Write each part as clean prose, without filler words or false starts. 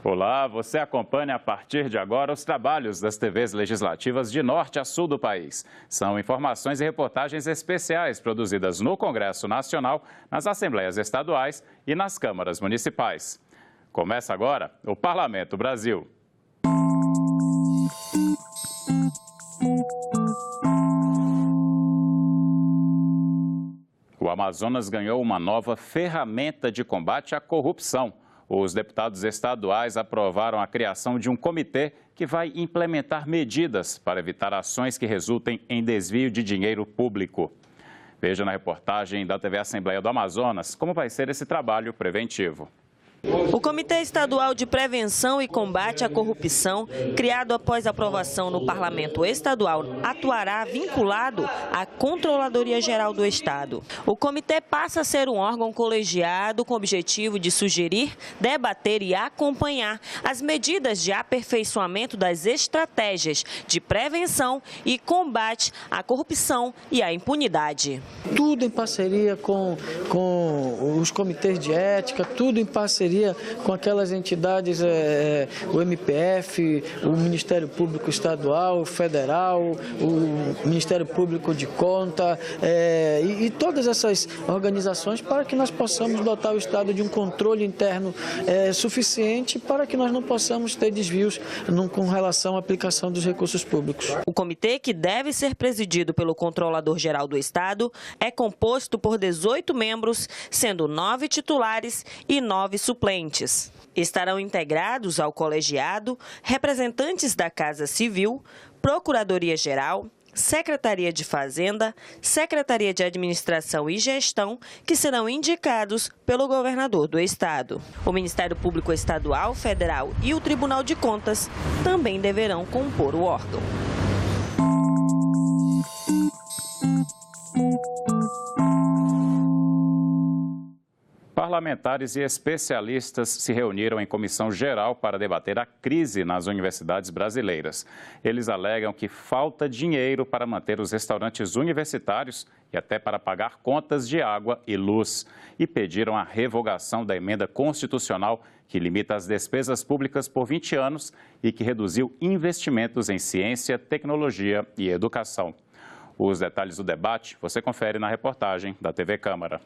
Olá, você acompanha a partir de agora os trabalhos das TVs legislativas de norte a sul do país. São informações e reportagens especiais produzidas no Congresso Nacional, nas Assembleias Estaduais e nas câmaras municipais. Começa agora o Parlamento Brasil. O Amazonas ganhou uma nova ferramenta de combate à corrupção. Os deputados estaduais aprovaram a criação de um comitê que vai implementar medidas para evitar ações que resultem em desvio de dinheiro público. Veja na reportagem da TV Assembleia do Amazonas como vai ser esse trabalho preventivo. O Comitê Estadual de Prevenção e Combate à Corrupção, criado após aprovação no Parlamento Estadual, atuará vinculado à Controladoria Geral do Estado. O comitê passa a ser um órgão colegiado com o objetivo de sugerir, debater e acompanhar as medidas de aperfeiçoamento das estratégias de prevenção e combate à corrupção e à impunidade. Tudo em parceria com os comitês de ética, tudo em parceria com aquelas entidades, o MPF, o Ministério Público Estadual, Federal, o Ministério Público de Conta e todas essas organizações para que nós possamos dotar o Estado de um controle interno suficiente para que nós não possamos ter desvios com relação à aplicação dos recursos públicos. O comitê, que deve ser presidido pelo Controlador-Geral do Estado, é composto por 18 membros, sendo 9 titulares e 9 suplentes. Estarão integrados ao colegiado representantes da Casa Civil, Procuradoria-Geral, Secretaria de Fazenda, Secretaria de Administração e Gestão, que serão indicados pelo governador do estado. O Ministério Público Estadual, Federal e o Tribunal de Contas também deverão compor o órgão. Parlamentares e especialistas se reuniram em comissão geral para debater a crise nas universidades brasileiras. Eles alegam que falta dinheiro para manter os restaurantes universitários e até para pagar contas de água e luz. E pediram a revogação da emenda constitucional que limita as despesas públicas por 20 anos e que reduziu investimentos em ciência, tecnologia e educação. Os detalhes do debate você confere na reportagem da TV Câmara.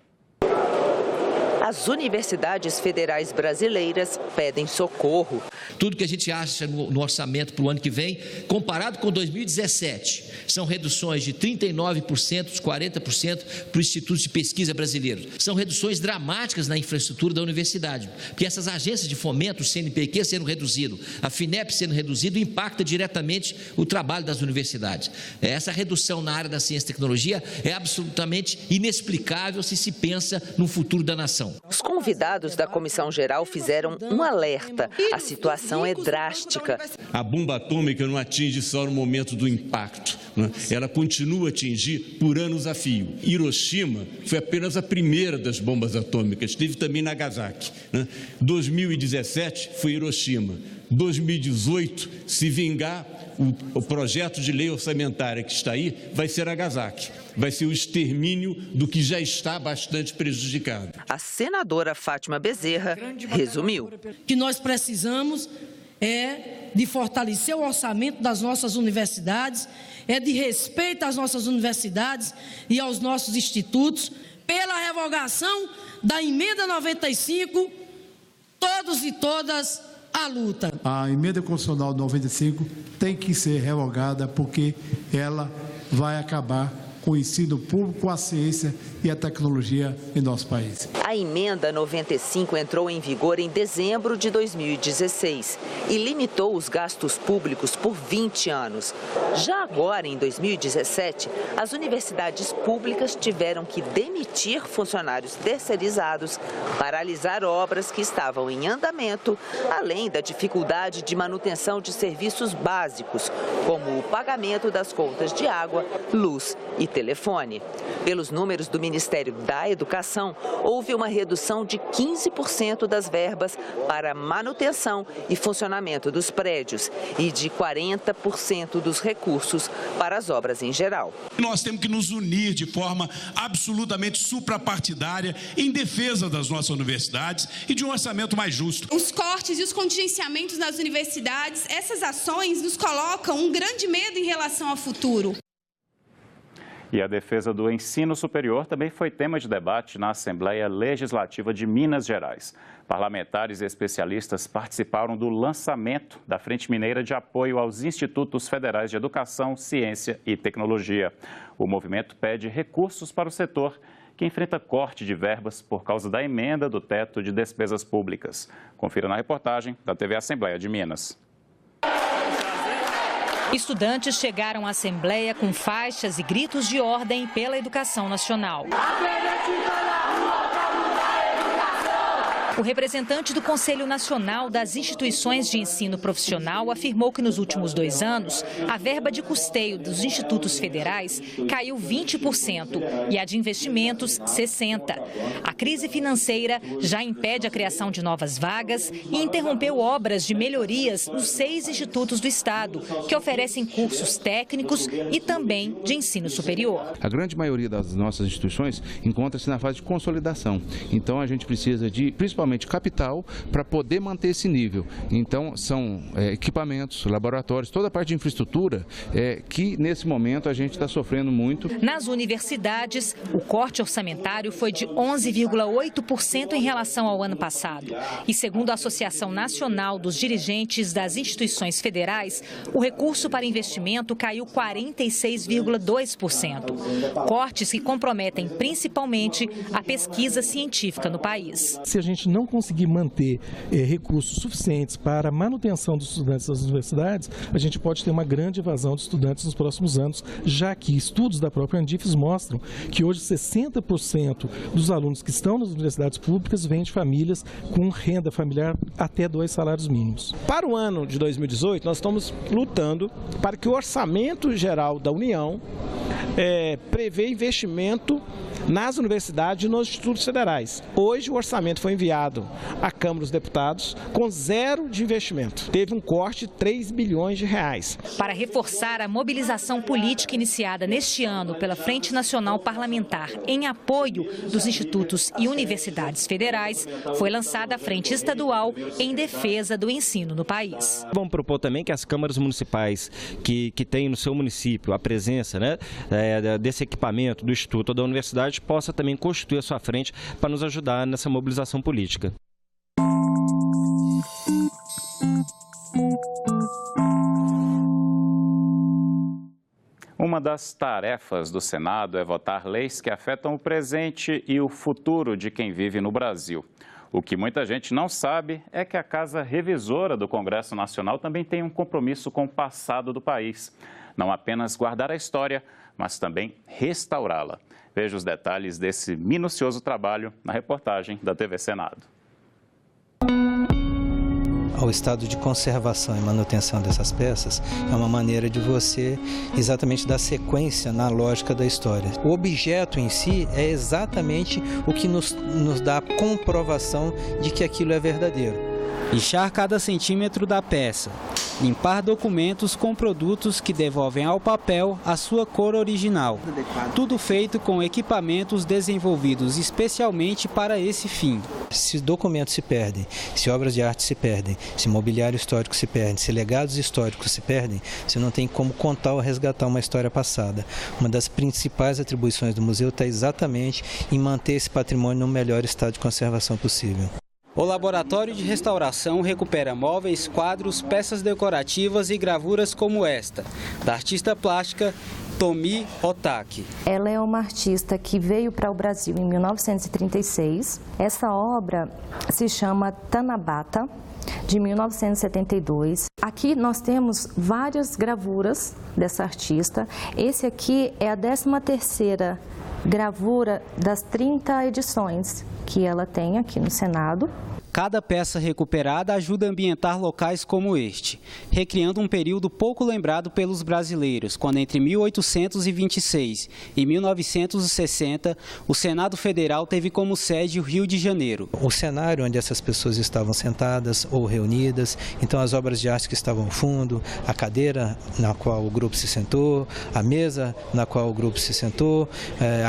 As universidades federais brasileiras pedem socorro. Tudo que a gente acha no orçamento para o ano que vem, comparado com 2017, são reduções de 39%, 40% para o Instituto de Pesquisa Brasileiro. São reduções dramáticas na infraestrutura da universidade, porque essas agências de fomento, o CNPq sendo reduzido, a FINEP sendo reduzido, impacta diretamente o trabalho das universidades. Essa redução na área da ciência e tecnologia é absolutamente inexplicável se se pensa no futuro da nação. Os convidados da Comissão Geral fizeram um alerta. A situação é drástica. A bomba atômica não atinge só no momento do impacto, né? Ela continua a atingir por anos a fio. Hiroshima foi apenas a primeira das bombas atômicas, teve também Nagasaki, né? 2017 foi Hiroshima. 2018, se vingar, o projeto de lei orçamentária que está aí vai ser Nagasaki. Vai ser o extermínio do que já está bastante prejudicado. A senadora Fátima Bezerra resumiu. O que nós precisamos é de fortalecer o orçamento das nossas universidades, é de respeito às nossas universidades e aos nossos institutos, pela revogação da emenda 95, todos e todas a luta. A emenda constitucional 95 tem que ser revogada porque ela vai acabar com o ensino público, a ciência e a tecnologia em nosso país. A emenda 95 entrou em vigor em dezembro de 2016 e limitou os gastos públicos por 20 anos. Já agora, em 2017, as universidades públicas tiveram que demitir funcionários terceirizados, paralisar obras que estavam em andamento, além da dificuldade de manutenção de serviços básicos, como o pagamento das contas de água, luz e telefone. Pelos números do Ministério da Educação, houve uma redução de 15% das verbas para manutenção e funcionamento dos prédios e de 40% dos recursos para as obras em geral. Nós temos que nos unir de forma absolutamente suprapartidária em defesa das nossas universidades e de um orçamento mais justo. Os cortes e os contingenciamentos nas universidades, essas ações nos colocam um grande medo em relação ao futuro. E a defesa do ensino superior também foi tema de debate na Assembleia Legislativa de Minas Gerais. Parlamentares e especialistas participaram do lançamento da Frente Mineira de Apoio aos Institutos Federais de Educação, Ciência e Tecnologia. O movimento pede recursos para o setor, que enfrenta corte de verbas por causa da emenda do teto de despesas públicas. Confira na reportagem da TV Assembleia de Minas. Estudantes chegaram à Assembleia com faixas e gritos de ordem pela educação nacional. O representante do Conselho Nacional das Instituições de Ensino Profissional afirmou que nos últimos 2 anos, a verba de custeio dos institutos federais caiu 20% e a de investimentos 60%. A crise financeira já impede a criação de novas vagas e interrompeu obras de melhorias nos 6 institutos do estado, que oferecem cursos técnicos e também de ensino superior. A grande maioria das nossas instituições encontra-se na fase de consolidação. Então, a gente precisa de, principalmente, capital para poder manter esse nível. Então, são equipamentos, laboratórios, toda a parte de infraestrutura que, nesse momento, a gente está sofrendo muito. Nas universidades, o corte orçamentário foi de 11,8% em relação ao ano passado. E, segundo a Associação Nacional dos Dirigentes das Instituições Federais, o recurso para investimento caiu 46,2%. Cortes que comprometem principalmente a pesquisa científica no país. Se a gente não conseguir manter recursos suficientes para a manutenção dos estudantes das universidades, a gente pode ter uma grande evasão de estudantes nos próximos anos, já que estudos da própria Andifes mostram que hoje 60% dos alunos que estão nas universidades públicas vêm de famílias com renda familiar até 2 salários mínimos. Para o ano de 2018, nós estamos lutando para que o Orçamento Geral da União prevê investimento nas universidades e nos institutos federais. Hoje o orçamento foi enviado à Câmara dos Deputados com 0 de investimento. Teve um corte de 3 bilhões de reais. Para reforçar a mobilização política iniciada neste ano pela Frente Nacional Parlamentar em apoio dos institutos e universidades federais, foi lançada a Frente Estadual em defesa do ensino no país. Vamos propor também que as câmaras municipais que têm no seu município a presença desse equipamento do instituto ou da universidade possa também constituir a sua frente para nos ajudar nessa mobilização política. Uma das tarefas do Senado é votar leis que afetam o presente e o futuro de quem vive no Brasil. O que muita gente não sabe é que a Casa Revisora do Congresso Nacional também tem um compromisso com o passado do país. Não apenas guardar a história, mas também restaurá-la. Veja os detalhes desse minucioso trabalho na reportagem da TV Senado. O estado de conservação e manutenção dessas peças é uma maneira de você exatamente dar sequência na lógica da história. O objeto em si é exatamente o que nos dá a comprovação de que aquilo é verdadeiro. Lixar cada centímetro da peça. Limpar documentos com produtos que devolvem ao papel a sua cor original. Tudo feito com equipamentos desenvolvidos especialmente para esse fim. Se documentos se perdem, se obras de arte se perdem, se mobiliário histórico se perde, se legados históricos se perdem, você não tem como contar ou resgatar uma história passada. Uma das principais atribuições do museu está exatamente em manter esse patrimônio no melhor estado de conservação possível. O Laboratório de Restauração recupera móveis, quadros, peças decorativas e gravuras como esta, da artista plástica Tomi Otaki. Ela é uma artista que veio para o Brasil em 1936. Essa obra se chama Tanabata, de 1972. Aqui nós temos várias gravuras dessa artista. Esse aqui é a 13ª gravura das 30 edições que ela tem aqui no Senado. Cada peça recuperada ajuda a ambientar locais como este, recriando um período pouco lembrado pelos brasileiros, quando entre 1826 e 1960, o Senado Federal teve como sede o Rio de Janeiro. O cenário onde essas pessoas estavam sentadas ou reunidas, então as obras de arte que estavam no fundo, a cadeira na qual o grupo se sentou, a mesa na qual o grupo se sentou,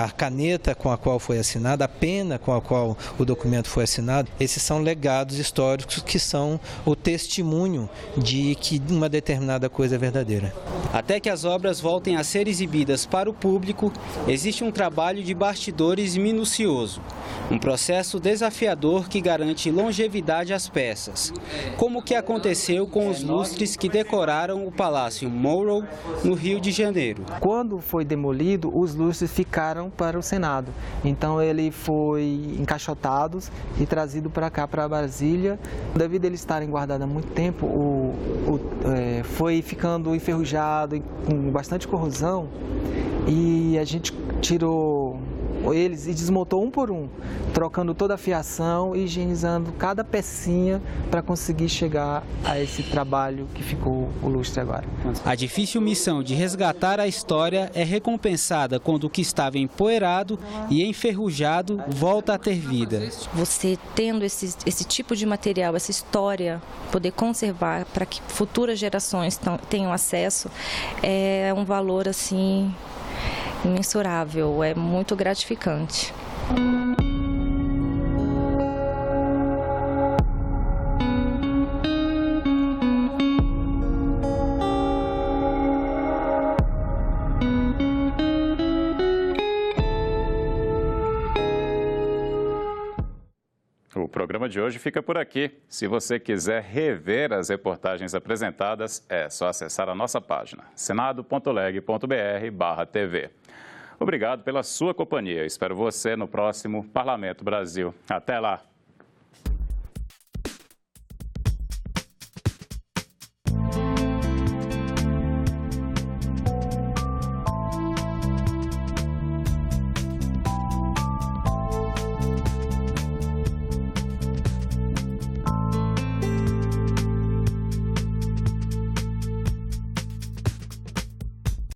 a caneta com a qual foi assinada, a pena com a qual o documento foi assinado, esses são legados históricos que são o testemunho de que uma determinada coisa é verdadeira. Até que as obras voltem a ser exibidas para o público, existe um trabalho de bastidores minucioso, um processo desafiador que garante longevidade às peças, como o que aconteceu com os lustres que decoraram o Palácio Monroe, no Rio de Janeiro. Quando foi demolido, os lustres ficaram para o Senado, então ele foi encaixotado e trazido para cá, para Brasília. Devido a eles estarem guardados há muito tempo, foi ficando enferrujado, com bastante corrosão, e a gente tirou eles e desmontou um por um, trocando toda a fiação e higienizando cada pecinha para conseguir chegar a esse trabalho que ficou o lustre agora. A difícil missão de resgatar a história é recompensada quando o que estava empoeirado e enferrujado volta a ter vida. Você tendo esse tipo de material, essa história, poder conservar para que futuras gerações tenham acesso, é um valor assim imensurável, é muito gratificante. O programa de hoje fica por aqui. Se você quiser rever as reportagens apresentadas, é só acessar a nossa página, senado.leg.br/tv. Obrigado pela sua companhia. Espero você no próximo Parlamento Brasil. Até lá!